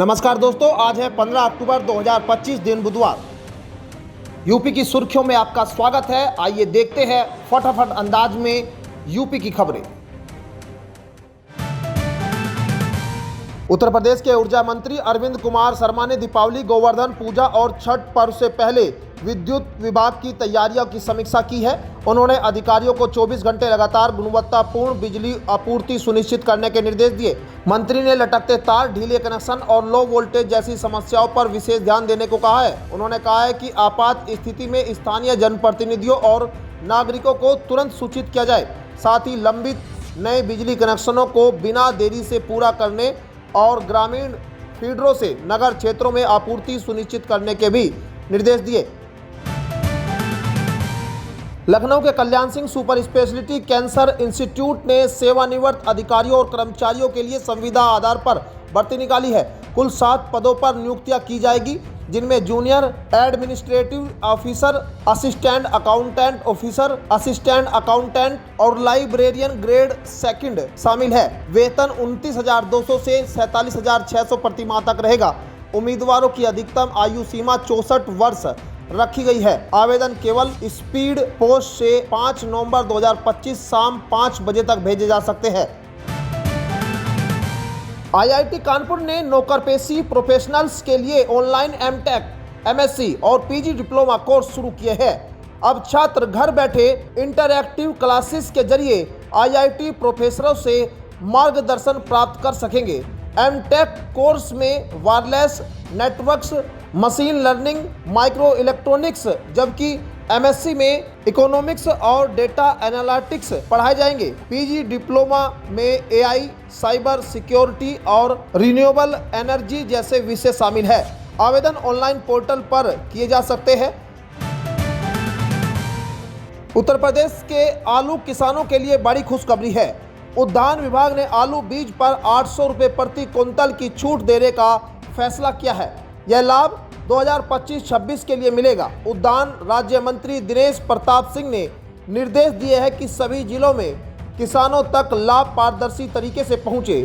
नमस्कार दोस्तों, आज है 15 अक्टूबर 2025 दिन बुधवार। यूपी की सुर्खियों में आपका स्वागत है। आइए देखते हैं फटाफट अंदाज में यूपी की खबरें। उत्तर प्रदेश के ऊर्जा मंत्री अरविंद कुमार शर्मा ने दीपावली, गोवर्धन पूजा और छठ पर्व से पहले विद्युत विभाग की तैयारियों की समीक्षा की है। उन्होंने अधिकारियों को 24 घंटे लगातार गुणवत्तापूर्ण बिजली आपूर्ति सुनिश्चित करने के निर्देश दिए। मंत्री ने लटकते तार, ढीले कनेक्शन और लो वोल्टेज जैसी समस्याओं पर विशेष ध्यान देने को कहा है। उन्होंने कहा है कि आपात स्थिति में स्थानीय जनप्रतिनिधियों और नागरिकों को तुरंत सूचित किया जाए। साथ ही लंबित नए बिजली कनेक्शनों को बिना देरी से पूरा करने और ग्रामीण फीडरों से नगर क्षेत्रों में आपूर्ति सुनिश्चित करने के भी निर्देश दिए। लखनऊ के Kalyan Singh super speciality cancer institute ने सेवानिवृत्त अधिकारियों और कर्मचारियों के लिए संविदा आधार पर भर्ती निकाली है। कुल 7 पदों पर नियुक्तियां की जाएगी, जिनमें junior administrative officer, assistant accountant officer, assistant accountant और लाइब्रेरियन ग्रेड सेकंड शामिल है। वेतन 29,200 से 47,600 प्रति माह तक रहेगा। उम्मीदवारों की अधिकतम आयु सीमा 64 वर्ष रखी गई है। आवेदन केवल स्पीड पोस्ट से 5 नवंबर 2025 शाम 5 बजे तक भेजे जा सकते हैं। आईआईटी कानपुर ने नौकरपेशी प्रोफेशनल्स के लिए ऑनलाइन एमटेक, एमएससी और पीजी डिप्लोमा कोर्स शुरू किए हैं। अब छात्र घर बैठे इंटरैक्टिव क्लासेस के जरिए आईआईटी प्रोफेसरों से मार्गदर्शन प्राप्त कर सकेंगे। एमटेक कोर्स में wireless networks, machine learning, micro electronics, जबकि एमएससी में इकोनॉमिक्स और डेटा एनालिटिक्स पढ़ाए जाएंगे। पीजी डिप्लोमा में एआई, साइबर सिक्योरिटी और रिन्यूएबल एनर्जी जैसे विषय शामिल है। आवेदन ऑनलाइन पोर्टल पर किए जा सकते हैं। उत्तर प्रदेश के आलू किसानों के लिए बड़ी खुशखबरी है। उद्यान विभाग ने आलू बीज पर 800 रुपये प्रति कुंतल की छूट देने का फैसला किया है। यह लाभ 2025-26 के लिए मिलेगा। उद्यान राज्य मंत्री दिनेश प्रताप सिंह ने निर्देश दिए हैं कि सभी जिलों में किसानों तक लाभ पारदर्शी तरीके से पहुंचे।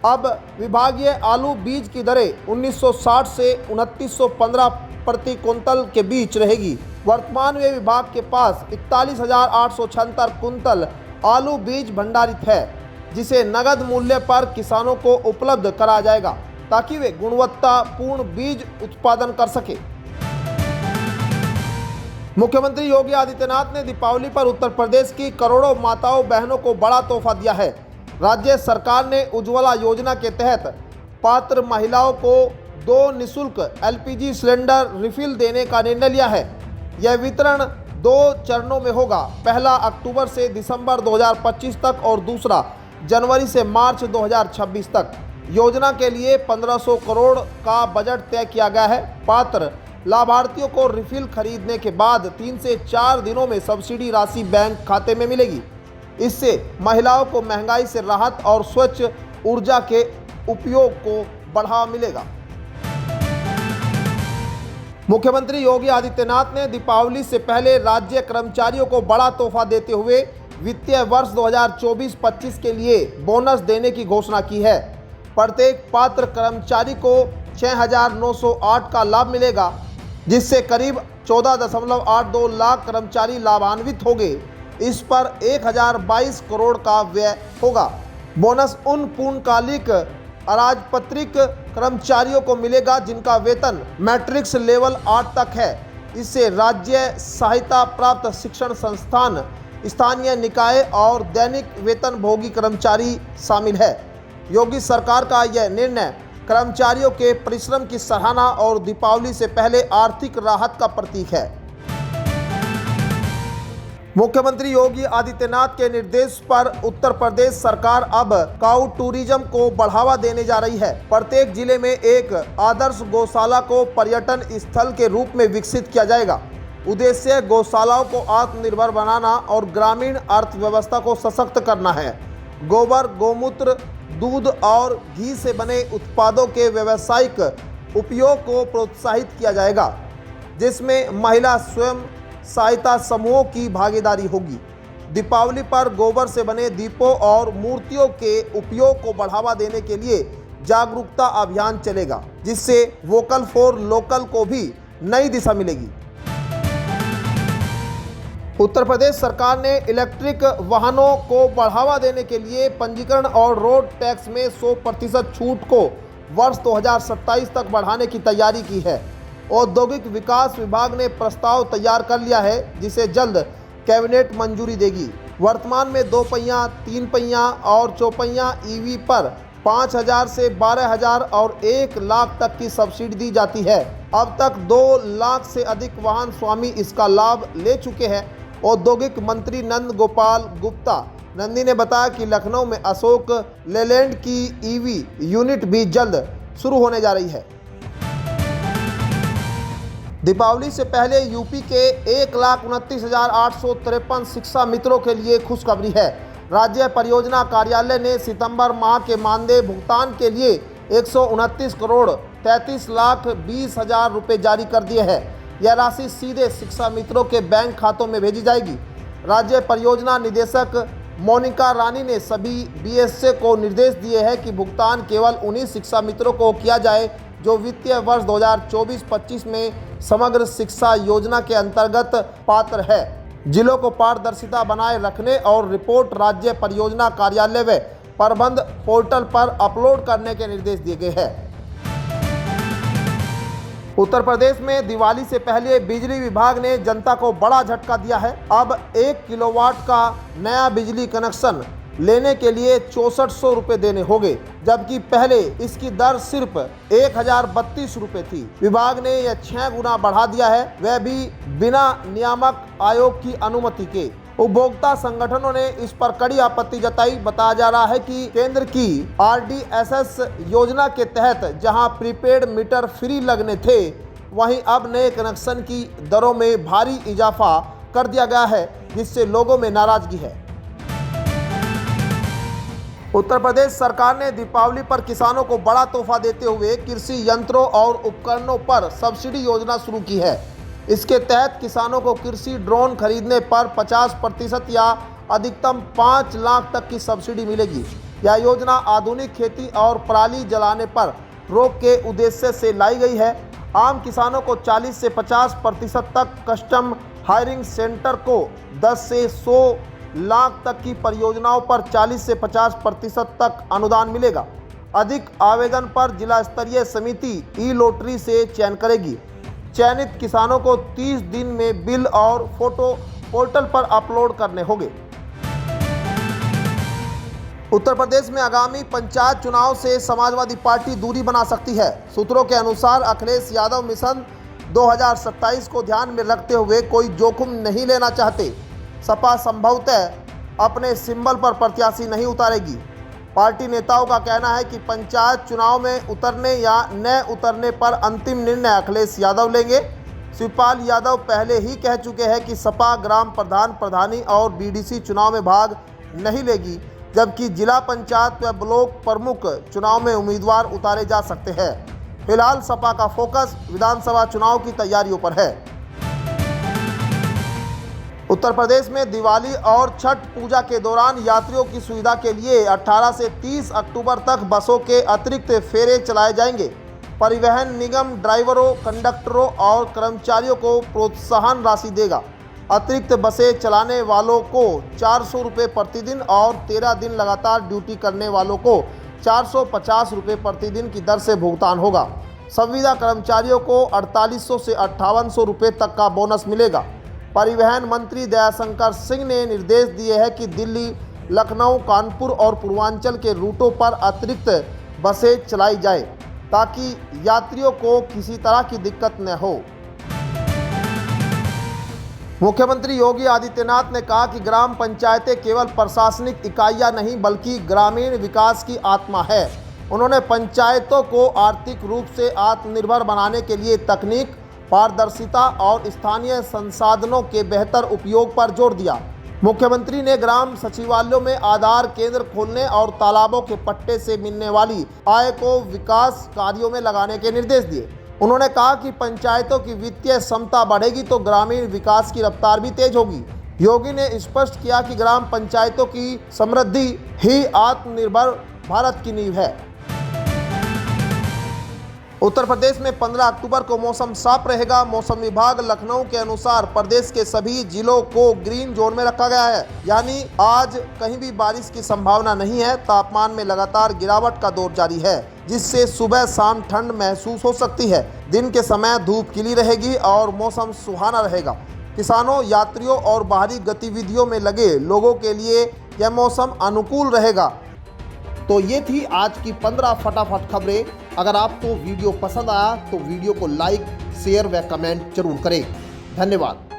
अब विभागीय आलू बीज की दरें 1960 से 2915 प्रति कुंतल के बीच रहेगी। वर्तमान में विभाग के पास 41,876 कुंतल आलू बीज भंडारित है, जिसे नगद मूल्य पर किसानों को उपलब्ध कराया जाएगा ताकि वे गुणवत्तापूर्ण बीज उत्पादन कर सके। मुख्यमंत्री योगी आदित्यनाथ ने दीपावली पर उत्तर प्रदेश की करोड़ों माताओं बहनों को बड़ा तोहफा दिया है। राज्य सरकार ने उज्ज्वला योजना के तहत पात्र महिलाओं को 2 निःशुल्क एलपीजी सिलेंडर रिफिल देने का निर्णय लिया है। यह वितरण 2 चरणों में होगा। पहला अक्टूबर से दिसंबर 2025 तक और दूसरा जनवरी से मार्च 2026 तक। योजना के लिए 1500 करोड़ का बजट तय किया गया है। पात्र लाभार्थियों को रिफिल खरीदने के बाद 3 से 4 दिनों में सब्सिडी राशि बैंक खाते में मिलेगी। इससे महिलाओं को महंगाई से राहत और स्वच्छ ऊर्जा के उपयोग को बढ़ावा मिलेगा। मुख्यमंत्री योगी आदित्यनाथ ने दीपावली से पहले राज्य कर्मचारियों को बड़ा तोहफा देते हुए वित्तीय वर्ष 2024-25 के लिए बोनस देने की घोषणा की है। प्रत्येक पात्र कर्मचारी को 6,908 का लाभ मिलेगा, जिससे करीब 14.82 लाख कर्मचारी लाभान्वित होंगे। इस पर 1,022 करोड़ का व्यय होगा। बोनस उन पूर्णकालिक अराजपत्रित कर्मचारियों को मिलेगा जिनका वेतन मैट्रिक्स लेवल 8 तक है। इससे राज्य सहायता प्राप्त शिक्षण संस्थान, स्थानीय निकाय और दैनिक वेतनभोगी कर्मचारी शामिल है। योगी सरकार का यह निर्णय कर्मचारियों के परिश्रम की सराहना और दीपावली से पहले आर्थिक राहत का प्रतीक है। मुख्यमंत्री योगी आदित्यनाथ के निर्देश पर उत्तर प्रदेश सरकार अब काऊ टूरिज्म को बढ़ावा देने जा रही है। प्रत्येक जिले में एक आदर्श गौशाला को पर्यटन स्थल के रूप में विकसित किया जाएगा। उद्देश्य गौशालाओं को आत्मनिर्भर बनाना और ग्रामीण अर्थव्यवस्था को सशक्त करना है। गोबर, गोमूत्र, दूध और घी से बने उत्पादों के व्यावसायिक उपयोग को प्रोत्साहित किया जाएगा, जिसमें महिला स्वयं सहायता समूहों की भागीदारी होगी। दीपावली पर गोबर से बने दीपों और मूर्तियों के उपयोग को बढ़ावा देने के लिए जागरूकता अभियान चलेगा, जिससे वोकल फॉर लोकल को भी नई दिशा मिलेगी। उत्तर प्रदेश सरकार ने इलेक्ट्रिक वाहनों को बढ़ावा देने के लिए पंजीकरण और रोड टैक्स में 100% छूट को वर्ष 2027 तक बढ़ाने की तैयारी की है। औद्योगिक विकास विभाग ने प्रस्ताव तैयार कर लिया है, जिसे जल्द कैबिनेट मंजूरी देगी। वर्तमान में 2 पहिया, 3 पहिया और 4 पहिया ईवी पर 5,000 से 12,000 और 1 लाख तक की सब्सिडी दी जाती है। अब तक 2 लाख से अधिक वाहन स्वामी इसका लाभ ले चुके हैं। औद्योगिक मंत्री नंद गोपाल गुप्ता नंदी ने बताया कि लखनऊ में अशोक लेलैंड की ईवी यूनिट भी जल्द शुरू होने जा रही है। दीपावली से पहले यूपी के 1,29,853 शिक्षा मित्रों के लिए खुशखबरी है। राज्य परियोजना कार्यालय ने सितंबर माह के मानदेय भुगतान के लिए 129 करोड़ 33 लाख 20 हजार रुपये जारी कर दिए हैं। यह राशि सीधे शिक्षा मित्रों के बैंक खातों में भेजी जाएगी। राज्य परियोजना निदेशक मोनिका रानी ने सभी बीएसए को निर्देश दिए हैं कि भुगतान केवल उन्हीं शिक्षा मित्रों को किया जाए जो वित्तीय वर्ष 2024-25 में समग्र शिक्षा योजना के अंतर्गत पात्र है। जिलों को पारदर्शिता बनाए रखने और रिपोर्ट राज्य परियोजना कार्यालय व प्रबंध पोर्टल पर अपलोड करने के निर्देश दिए गए हैं। उत्तर प्रदेश में दिवाली से पहले बिजली विभाग ने जनता को बड़ा झटका दिया है। अब 1 किलोवाट का नया बिजली कनेक्शन लेने के लिए 6400 रुपये देने होंगे, जबकि पहले इसकी दर सिर्फ 1032 रुपये थी। विभाग ने यह 6 गुना बढ़ा दिया है, वह भी बिना नियामक आयोग की अनुमति के। उपभोक्ता संगठनों ने इस पर कड़ी आपत्ति जताई। बताया जा रहा है कि केंद्र की RDSS योजना के तहत जहां प्रीपेड मीटर फ्री लगने थे, वहीं अब नए कनेक्शन की दरों में भारी इजाफा कर दिया गया है, जिससे लोगों में नाराजगी है। उत्तर प्रदेश सरकार ने दीपावली पर किसानों को बड़ा तोहफा देते हुए कृषि यंत्रों और उपकरणों पर सब्सिडी योजना शुरू की है। इसके तहत किसानों को कृषि ड्रोन खरीदने पर 50% या अधिकतम 5 लाख तक की सब्सिडी मिलेगी। यह योजना आधुनिक खेती और पराली जलाने पर रोक के उद्देश्य से लाई गई है। आम किसानों को 40 से 50% तक, कस्टम हायरिंग सेंटर को 10 से 100 लाख तक की परियोजनाओं पर 40 से 50% तक अनुदान मिलेगा। अधिक आवेदन पर जिला स्तरीय समिति ई-लॉटरी से चयन करेगी। चयनित किसानों को 30 दिन में बिल और फोटो पोर्टल पर अपलोड करने होंगे। उत्तर प्रदेश में आगामी पंचायत चुनाव से समाजवादी पार्टी दूरी बना सकती है। सूत्रों के अनुसार अखिलेश यादव मिशन 2027 को ध्यान में रखते हुए कोई जोखिम नहीं लेना चाहते। सपा संभवतः अपने सिंबल पर प्रत्याशी नहीं उतारेगी। पार्टी नेताओं का कहना है कि पंचायत चुनाव में उतरने या न उतरने पर अंतिम निर्णय अखिलेश यादव लेंगे। शिवपाल यादव पहले ही कह चुके हैं कि सपा ग्राम प्रधान, प्रधानी और बीडीसी चुनाव में भाग नहीं लेगी, जबकि जिला पंचायत व ब्लॉक प्रमुख चुनाव में उम्मीदवार उतारे जा सकते हैं। फिलहाल सपा का फोकस विधानसभा चुनाव की तैयारियों पर है। उत्तर प्रदेश में दिवाली और छठ पूजा के दौरान यात्रियों की सुविधा के लिए 18 से 30 अक्टूबर तक बसों के अतिरिक्त फेरे चलाए जाएंगे। परिवहन निगम ड्राइवरों, कंडक्टरों और कर्मचारियों को प्रोत्साहन राशि देगा। अतिरिक्त बसें चलाने वालों को 400 रुपये प्रतिदिन और 13 दिन लगातार ड्यूटी करने वालों को 450 रुपये प्रतिदिन की दर से भुगतान होगा। संविदा कर्मचारियों को 4800 से 5800 रुपये तक का बोनस मिलेगा। परिवहन मंत्री दयाशंकर सिंह ने निर्देश दिए हैं कि दिल्ली, लखनऊ, कानपुर और पूर्वांचल के रूटों पर अतिरिक्त बसें चलाई जाए, ताकि यात्रियों को किसी तरह की दिक्कत न हो। मुख्यमंत्री योगी आदित्यनाथ ने कहा कि ग्राम पंचायतें केवल प्रशासनिक इकाइयां नहीं बल्कि ग्रामीण विकास की आत्मा है। उन्होंने पंचायतों को आर्थिक रूप से आत्मनिर्भर बनाने के लिए तकनीक, पारदर्शिता और स्थानीय संसाधनों के बेहतर उपयोग पर जोर दिया। मुख्यमंत्री ने ग्राम सचिवालयों में आधार केंद्र खोलने और तालाबों के पट्टे से मिलने वाली आय को विकास कार्यों में लगाने के निर्देश दिए। उन्होंने कहा कि पंचायतों की वित्तीय क्षमता बढ़ेगी तो ग्रामीण विकास की रफ्तार भी तेज होगी। योगी ने स्पष्ट किया कि ग्राम पंचायतों की समृद्धि ही आत्मनिर्भर भारत की नींव है। उत्तर प्रदेश में 15 अक्टूबर को मौसम साफ रहेगा। मौसम विभाग लखनऊ के अनुसार प्रदेश के सभी जिलों को ग्रीन जोन में रखा गया है, यानी आज कहीं भी बारिश की संभावना नहीं है। तापमान में लगातार गिरावट का दौर जारी है, जिससे सुबह शाम ठंड महसूस हो सकती है। दिन के समय धूप खिली रहेगी और मौसम सुहाना रहेगा। किसानों, यात्रियों और बाहरी गतिविधियों में लगे लोगों के लिए यह मौसम अनुकूल रहेगा। तो ये थी आज की 15 फटाफट खबरें। अगर आपको वीडियो पसंद आया तो वीडियो को लाइक, शेयर व कमेंट जरूर करें। धन्यवाद।